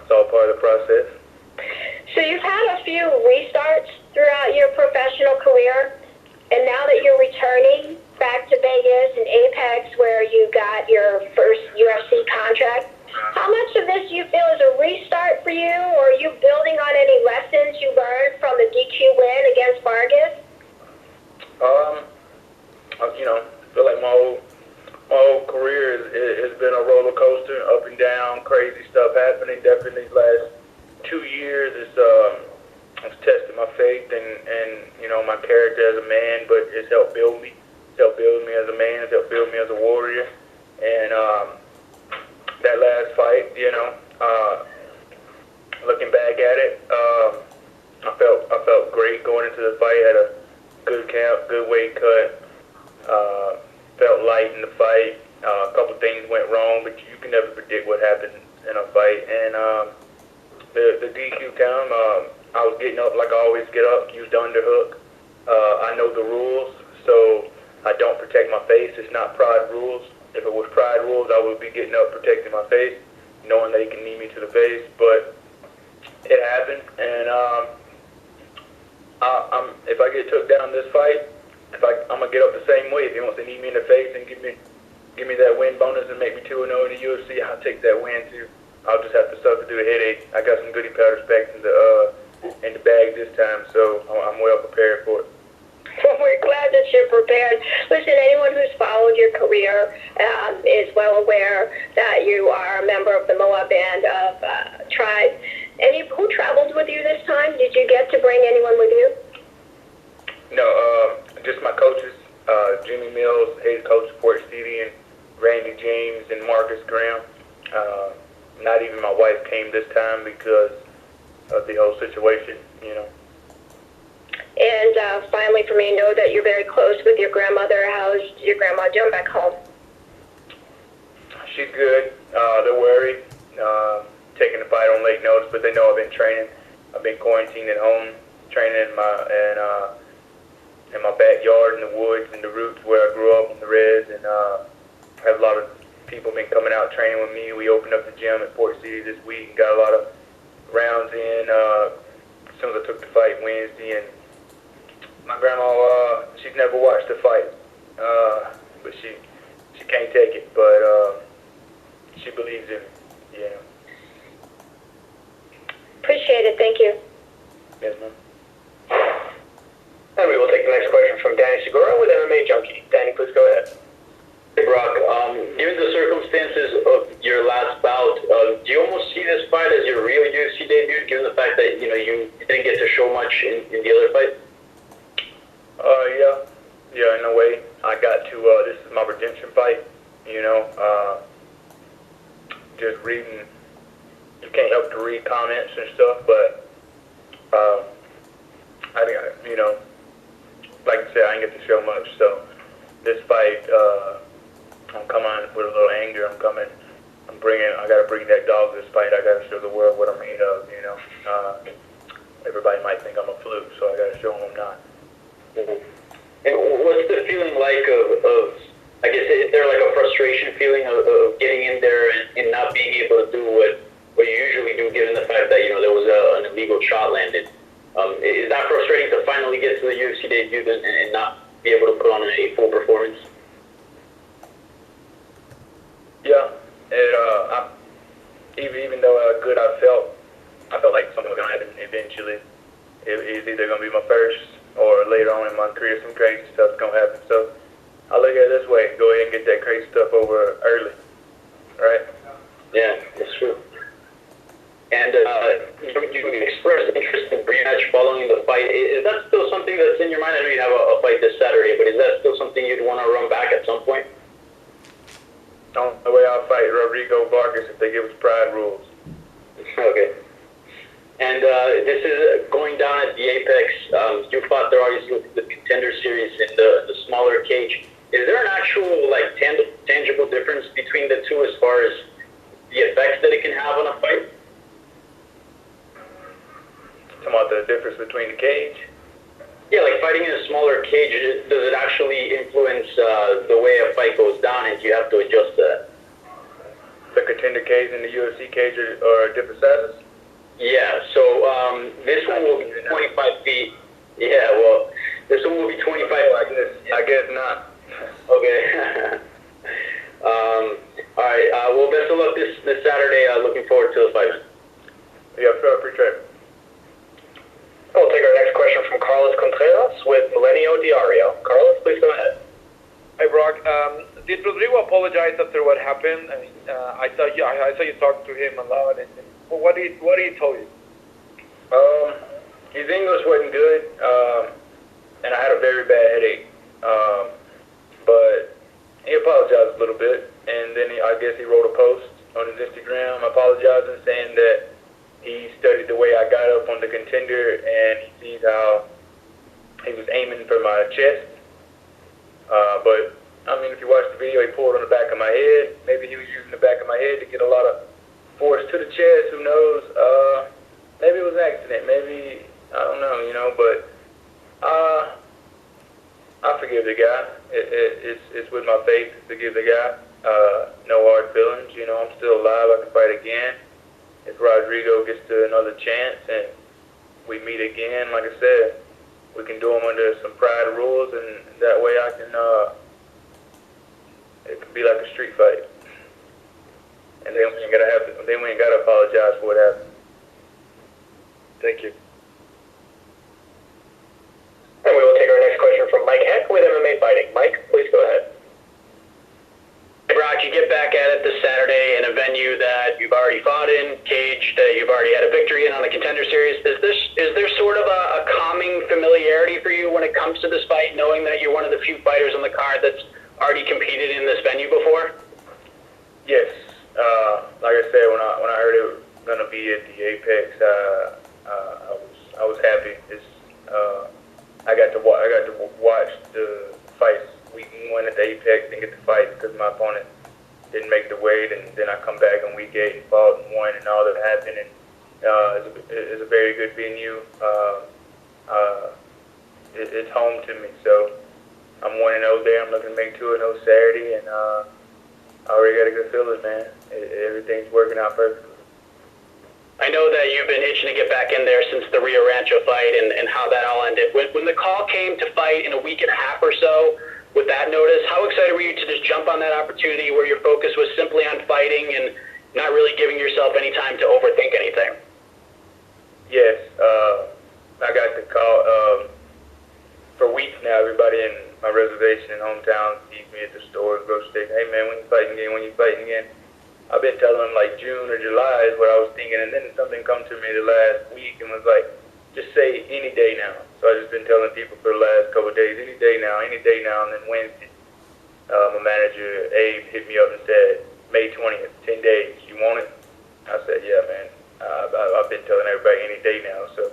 It's all part of the process. So you've had a few restarts throughout your professional career, and now that you're returning back to Vegas and Apex, where you got your first UFC contract, how much of this do you feel is a restart for you, or are you building on any lessons you learned from the DQ win against Vargas? I feel like my whole career has been a roller coaster, up and down, crazy stuff happening. Definitely these last 2 years, it's tested my faith and my character as a man, but it's helped build me. It's helped build me as a man. It's helped build me as a warrior. And that last fight, looking back at it, I felt great going into the fight. Had a good camp, good weight cut. Felt light in the fight. A couple things went wrong, but you can never predict what happens in a fight. And the DQ count, I was getting up like I always get up, used the underhook. I know the rules, so I don't protect my face. It's not pride rules. If it was pride rules, I would be getting up protecting my face, knowing that he can knee me to the face. But it happened, and if I get took down this fight, I'm gonna get up the same way. If he wants to knee me in the face and give me that win bonus and make me 2-0 in the UFC, I'll take that win too. I'll just have to suffer through the headache. I got some goodie powder specs in the bag this time, so I'm well prepared for it. Well, we're glad that you're prepared. Listen, anyone who's followed your career is well aware that you are a member of the MOWA band of Tribe. Who traveled with you this time? Did you get to bring anyone with you? No, just my coaches, Jimmy Mills, head coach of Port City, and Randy James and Marcus Graham. Not even my wife came this time because of the whole situation, And finally, for me, know that you're very close with your grandmother. How's your grandma doing back home? She's good. They're worried, taking the fight on late notice, but they know I've been training. I've been quarantined at home, training in my backyard, in the woods, in the roots where I grew up, in the reds, and I have a lot of people been coming out training with me. We opened up the gym at Port City this week and got a lot of rounds in. As soon as I took the fight Wednesday, and my grandma, she's never watched the fight, but she can't take it, but she believes in me, Appreciate it. Thank you. Yes, ma'am. And we will take the next question from Danny Segura with MMA Junkie. Danny, please go ahead. Hey, Brok, given the circumstances of your last bout, do you almost see this fight as your real UFC debut, given the fact that, you didn't get to show much in the other fight? Yeah, in a way. I got to, this is my redemption fight, just reading, you can't help to read comments and stuff, but I think, like I said, I didn't get to show much, so this fight, I'm coming with a little anger. I gotta bring that dog to this fight. I gotta show the world what I'm made of, Everybody might think I'm a fluke, so I gotta show them I'm not. Mm-hmm. And what's the feeling like of I guess, is there like a frustration feeling of getting in there and not being able to do what you usually do, given the fact that, there was an illegal shot landed? Is that frustrating to finally get to the UFC debut and not be able to put on a full performance? Yeah, even though good I felt like something was gonna happen eventually. It was either gonna be my first or later on in my career, some crazy stuff's gonna happen. So I look at it this way: go ahead and get that crazy stuff over early, right? Yeah, that's true. And you expressed interest in rematch following the fight. Is that still something that's in your mind? I know you have a fight this Saturday, but is that still something you'd want to run back at some point? The way I'll fight Rodrigo Vargas if they give us pride rules. Okay. And this is going down at the Apex. You fought there obviously with the Contender Series in the smaller cage. Is there an actual tangible difference between the two as far as the effects that it can have on a fight? Talking about the difference between the cage? Yeah, like fighting in a smaller cage, does it actually influence the way a fight goes down, and do you have to adjust to that? The contender cage and the UFC cage are different sizes? Yeah, so this one will be 25 feet. Yeah, well, this one will be 25. I guess not. Okay. All right. Well, best of luck this Saturday. Looking forward to the fight. Yeah, fair, appreciate it. We'll take our next question from Carlos Contreras with Milenio Diario. Carlos, please go ahead. Hi, Brok. Did Rodrigo apologize after what happened? I mean, I saw you talk to him a lot. And what did he tell you? His English wasn't good, and I had a very bad headache. But he apologized a little bit, and then I guess he wrote a post on his Instagram apologizing, saying that he studied the way I got up on the contender, and he sees how he was aiming for my chest. But I mean, if you watch the video, he pulled on the back of my head. Maybe he was using the back of my head to get a lot of force to the chest. Who knows? Maybe it was an accident. Maybe, I don't know, but I forgive the guy. It's with my faith to forgive the guy. No hard feelings. I'm still alive. I can fight again. If Rodrigo gets to another chance and we meet again, like I said, we can do them under some pride rules, and that way I can, it can be like a street fight. And then we ain't gotta apologize for what happened. Thank you. And we will take our next question from Mike Heck with MMA Fighting. Mike, please go ahead. Hey, Brok, you get back at it this Saturday in a venue that you've already fought in, cage that you've already had a victory in on the Contender Series. Is there sort of a calming familiarity for you when it comes to this fight, knowing that you're one of the few fighters on the card that's already competed in this venue before? Yes. Like I said, when I heard it was gonna be at the Apex, I was happy. I got to watch the fights week one at the Apex and get the fight because my opponent didn't make the weight, and then I come back in week 8 and fought and won, and all that happened. And it's a very good venue. It's home to me, so I'm 1-0 there. I'm looking to make 2-0 Saturday, and I already got a good feeling, man. Everything's working out perfectly. I know that you've been itching to get back in there since the Rio Rancho fight and how that all ended. When the call came to fight in a week and a half or so with that notice, how excited were you to just jump on that opportunity where your focus was simply on fighting and not really giving yourself any time to overthink anything? Yes, I got the call. For weeks now, everybody in my reservation in hometown sees me at the store, grocery station. Hey man, when you fighting again? When you fighting again? I've been telling them like June or July is what I was thinking, and then something come to me the last week and was like, just say any day now. So I just been telling people for the last couple of days, any day now, and then Wednesday, my manager Abe hit me up and said, May 20th, 10 days, you want it? I said, yeah man, I've been telling everybody any day now, so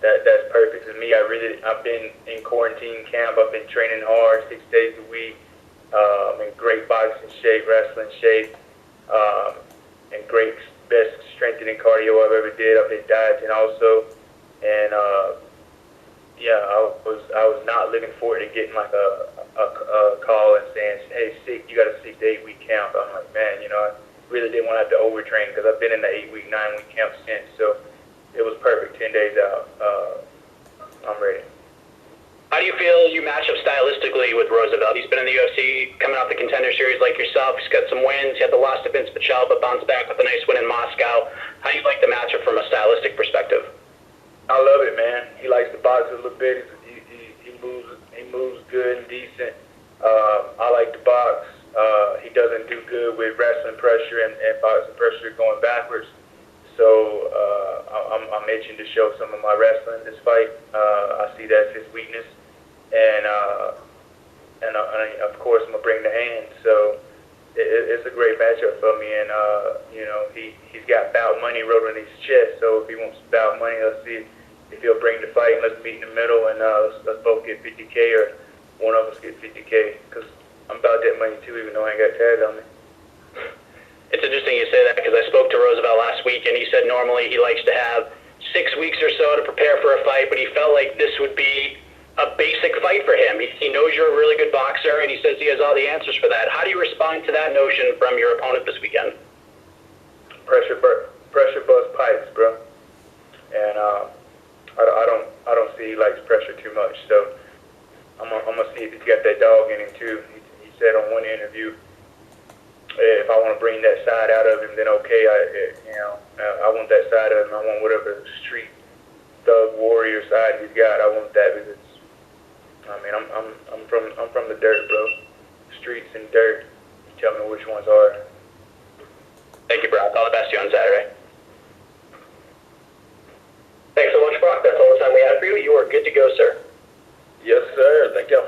that's perfect. For me, I've been in quarantine camp, I've been training hard 6 days a week, in great boxing shape, wrestling shape, and great best strengthening cardio I've ever did. I've been dieting also, and yeah, I was not looking forward to getting like a call and saying, hey, you got a 6 to 8 week camp. I'm like, man, I really didn't want to have to overtrain because I've been in the 8 week, 9 week camp since, so it was perfect. 10 days out. I'm ready. How do you feel you match up stylistically with Roosevelt? He's been in the UFC, coming off the Contender Series like yourself. He's got some wins. He had the loss to Vince Pichel, but bounced back with a nice win in Moscow. How do you like the matchup from a stylistic perspective? I love it, man. He likes to box a little bit. He moves good and decent. I like to box. He doesn't do good with wrestling pressure and boxing pressure going backwards. So I'm itching to show some of my wrestling in this fight. I see that's his weakness. And of course, I'm going to bring the hand. So it's a great matchup for me. And, he's got bout money wrote on his chest. So if he wants bout money, let's see if he'll bring the fight. And let's meet in the middle, and let's both get 50K, or one of us get 50K. Because I'm about that money, too, even though I ain't got tags on me. It's interesting you say that because I spoke to Roosevelt last week, and he said normally he likes to have 6 weeks or so to prepare for a fight, but he felt like this would be a basic fight for him. He knows you're a really good boxer, and he says he has all the answers for that. How do you respond to that notion from your opponent this weekend? much. So I'm gonna see if he's got that dog in him too. He said on one interview, if I want to bring that side out of him, then okay. I want that side of him. I want whatever street thug warrior side he's got. I want that because I mean I'm from the dirt, bro. Streets and dirt. You tell me which ones are. Thank you, Brok. All the best to you on Saturday. Thanks so much, Brok. That's all the time we have for you. You are good to go, sir. Yes, sir. Thank you.